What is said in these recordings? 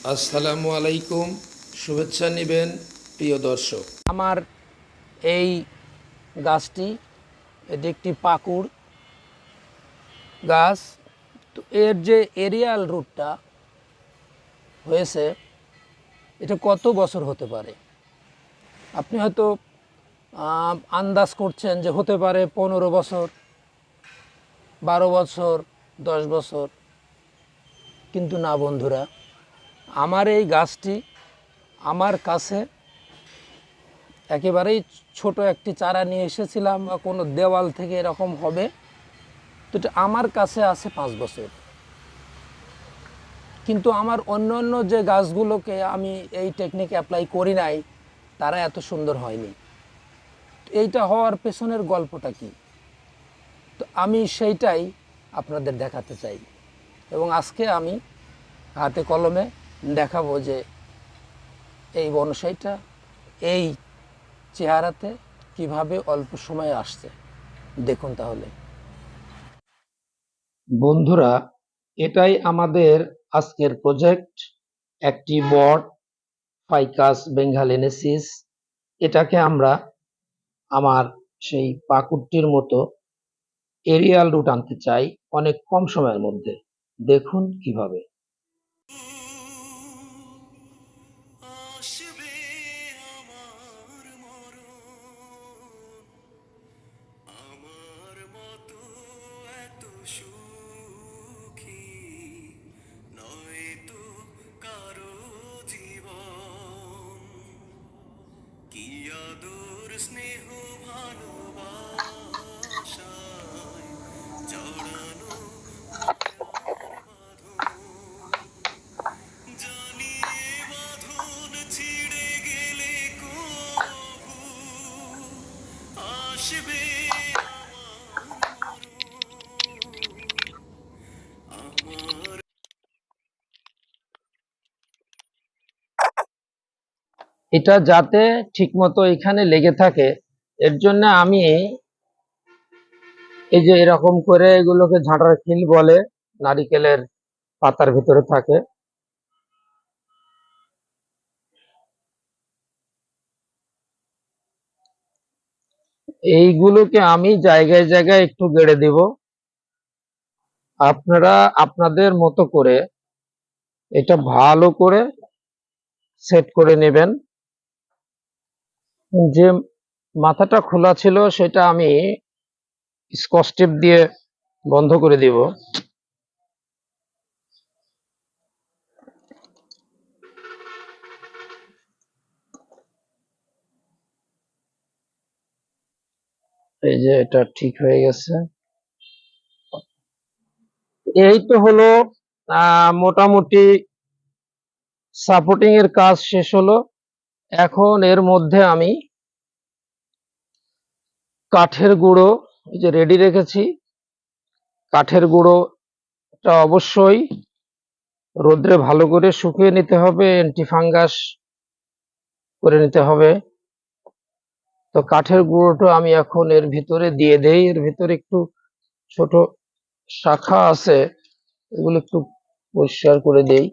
আসসালামু আলাইকুম, শুভেচ্ছা নেবেন প্রিয় দর্শক। আমার এই গাছটি, এটি একটি পাকুড় গাছ। তো এর যে এরিয়াল রুটটা হয়েছে, এটা কত বছর হতে পারে? আপনি হয়তো আন্দাজ করছেন যে হতে পারে 15 বছর, 12 বছর, 10 বছর, কিন্তু না বন্ধুরা, আমার এই গাছটি আমার কাছে একেবারেই ছোট একটি চারা নিয়ে এসেছিলাম, বা কোনো দেওয়াল থেকে এরকম হবে। তো এটা আমার কাছে আছে 5 বছর, কিন্তু আমার অন্য অন্য যে গাছগুলোকে আমি এই টেকনিক অ্যাপ্লাই করি নাই, তারা এত সুন্দর হয়নি। এইটা হওয়ার পেছনের গল্পটা কি, তো আমি সেইটাই আপনাদের দেখাতে চাই, এবং আজকে আমি হাতে কলমে দেখাবো যে এই বনসাইটা এই চেহারাতে কিভাবে অল্প সময়ে আসছে। দেখুন তাহলে বন্ধুরা, এটাই আমাদের আজকের প্রজেক্ট, একটি বট ফাইকাস বেঙ্গালেনেসিস। এটাকে আমরা আমার সেই পাকুড়টির মতো এরিয়াল রুট আনতে চাই অনেক কম সময়ের মধ্যে। দেখুন কিভাবে। আসবে আমার মরণ, আমার মতো এত সুখী নয় তো কারো জীবন। কি আদর স্নেহ ভালোবাসায় জড়ানো মনের বাঁধন। জানিয়ে বাঁধন ছিঁড়ে গেলে কভু আসবে আমার মরণ, আমার। এটা যাতে ঠিকমতো এখানে লেগে থাকে, এর জন্য আমি এই যে এরকম করে এগুলোকে ঝাঁটার খিল বলে, নারিকেলের পাতার ভিতরে থাকে। এইগুলোকে আমি জায়গায় জায়গায় একটু গেড়ে দিব। আপনারা আপনাদের মতো করে এটা ভালো করে সেট করে নেবেন। যে মাথাটা খোলা ছিল সেটা আমি স্কচ টেপ দিয়ে বন্ধ করে দিব। এই যে এটা ঠিক হয়ে গেছে। এই তো হলো মোটামুটি সাপোর্টিং এর কাজ শেষ হলো। এখন এর মধ্যে আমি কাঠের গুঁড়ো এই যে রেডি রেখেছি। কাঠের গুঁড়োটা অবশ্যই রোদ্রে ভালো করে শুকিয়ে নিতে হবে, অ্যান্টিফাঙ্গাস করে নিতে হবে। তো কাঠের গুঁড়োটা আমি এখন এর ভিতরে দিয়ে দেই। এর ভিতরে একটু ছোট শাখা আছে, এগুলো একটু পরিষ্কার করে দেই।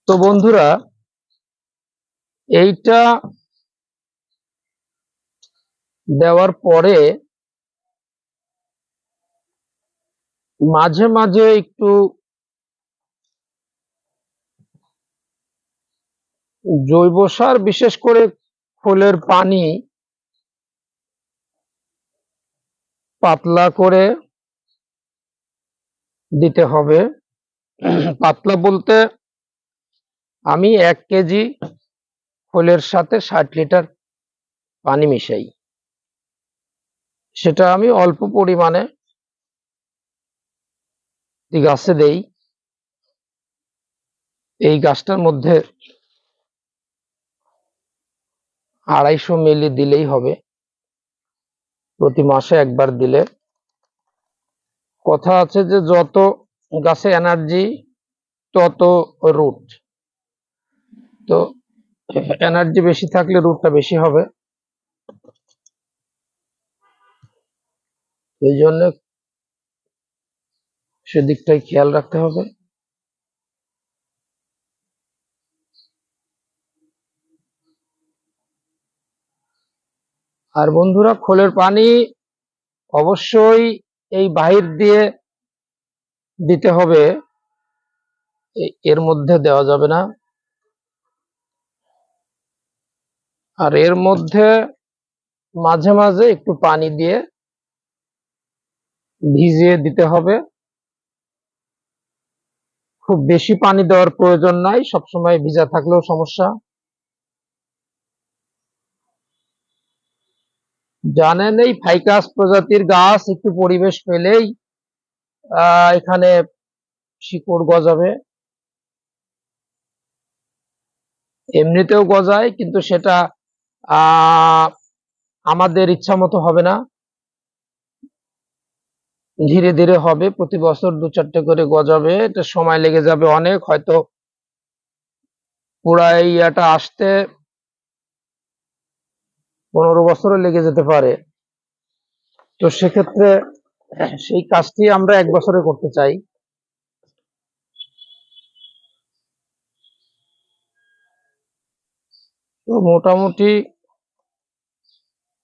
তো বন্ধুরা, এইটা দেওয়ার পরে মাঝে মাঝে একটু জৈব সার, বিশেষ করে খোলের পানি পাতলা করে দিতে হবে। পাতলা বলতে আমি 1 কেজি খোলের সাথে 60 লিটার পানি মিশাই। সেটা আমি অল্প পরিমাণে গাছে দেই। এই গাছটার মধ্যে 250 মিলি দিলেই হবে, প্রতি মাসে একবার দিলে। কথা আছে যে যত গাছে এনার্জি তত রুট। তো এনার্জি বেশি থাকলে রুটটা বেশি হবে। এই জন্য সেদিকটাই খেয়াল রাখতে হবে। আর বন্ধুরা, খোলের পানি অবশ্যই এই বাহির দিয়ে দিতে হবে, এর মধ্যে দেওয়া যাবে না। আর এর মধ্যে মাঝে মাঝে একটু পানি দিয়ে ভিজিয়ে দিতে হবে। খুব বেশি পানি দেওয়ার প্রয়োজন নাই, সবসময় ভিজা থাকলেও সমস্যা। জানেন, এই ফাইকাস প্রজাতির গাছ একটু পরিবেশ পেলেই এখানে শিকড় গজাবে। এমনিতেও গজায়, কিন্তু সেটা আমাদের ইচ্ছা মতো হবে না, ধীরে ধীরে হবে। প্রতি বছর 2-4টে করে গজাবে, এটা সময় লেগে যাবে অনেক, হয়তো পুরা এই ইয়াটা আসতে 15 বছরও লেগে যেতে পারে। তো সেক্ষেত্রে সেই কাজটি আমরা 1 বছরে করতে চাই। তো মোটামুটি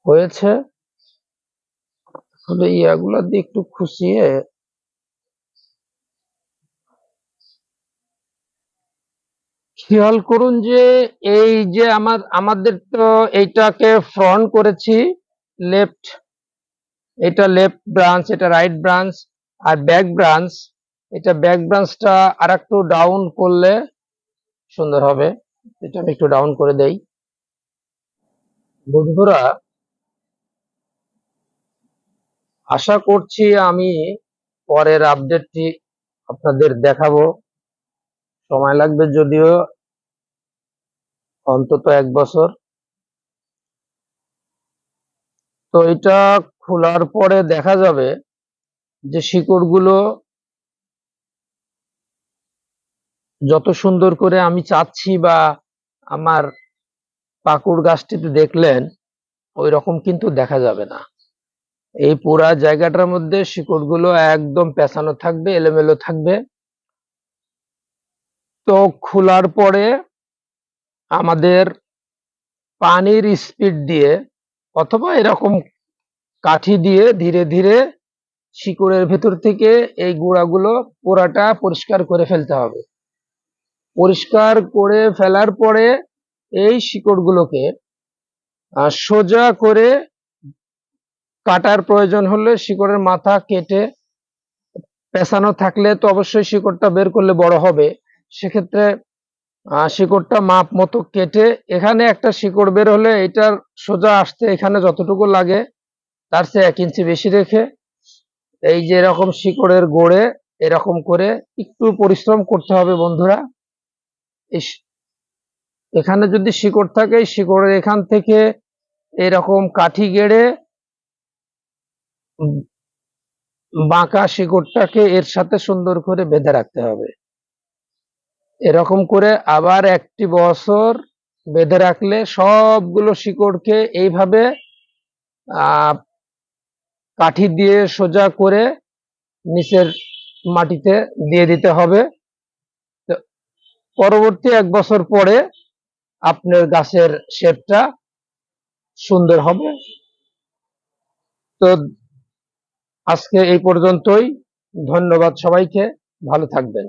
হয়েছে। তাহলে ইয়াগুলা দিয়ে একটু খুশিয়ে খেয়াল করুন যে এই যে আমাদের তো এইটাকে ফ্রন্ট করেছি, লেফট, এটা লেফট ব্রাঞ্চ, এটা রাইট ব্রাঞ্চ, আর ব্যাক ব্রাঞ্চ, এটা ব্যাক ব্রাঞ্চটা আর একটু ডাউন করলে সুন্দর হবে। এটা আমি একটু ডাউন করে দেই। বন্ধুরা, আশা করছি আমি পরের আপডেটটি আপনাদের দেখাবো। সময় লাগবে যদিও, অন্তত 1 বছর। তো এটা খোলার পরে দেখা যাবে যে শিকড়গুলো যত সুন্দর করে আমি চাচ্ছি বা আমার পাকুড় গাছটিতে দেখলেন ওই রকম কিন্তু দেখা যাবে না। এই পুরা জায়গাটার মধ্যে শিকড়গুলো একদম পেঁচানো থাকবে, এলোমেলো থাকবে। তো খোলার পরে আমাদের পানির স্পিড দিয়ে অথবা এরকম কাঠি দিয়ে ধীরে ধীরে শিকড়ের ভেতর থেকে এই গুঁড়াগুলো পুরাটা পরিষ্কার করে ফেলতে হবে। পরিষ্কার করে ফেলার পরে এই শিকড়গুলোকে সোজা করে কাটার প্রয়োজন হলে শিকড়ের মাথা কেটে, পেঁচানো থাকলে তো অবশ্যই শিকড়টা বের করলে বড় হবে, সেক্ষেত্রে শিকড়টা মাপ মতো কেটে, এখানে একটা শিকড় বের হলে এটার সোজা আসতে এখানে যতটুকু লাগে তার চেয়ে 1 ইঞ্চি বেশি রেখে এই যে এরকম শিকড়ের গোড়ে এরকম করে একটু পরিশ্রম করতে হবে বন্ধুরা। এখানে যদি শিকড় থাকে, শিকড়ের এখান থেকে এরকম কাঠি গেড়ে বাঁকা শিকড়টাকে এর সাথে সুন্দর করে বেঁধে রাখতে হবে। এরকম করে আবার 1টি বছর বেঁধে রাখলে সবগুলো শিকড়কে এইভাবে কাঠি দিয়ে সোজা করে নিচের মাটিতে দিয়ে দিতে হবে। পরবর্তী 1 বছর পরে আপনার গাছের শেপটা সুন্দর হবে। তো আজকে এই পর্যন্তই। ধন্যবাদ সবাইকে, ভালো থাকবেন।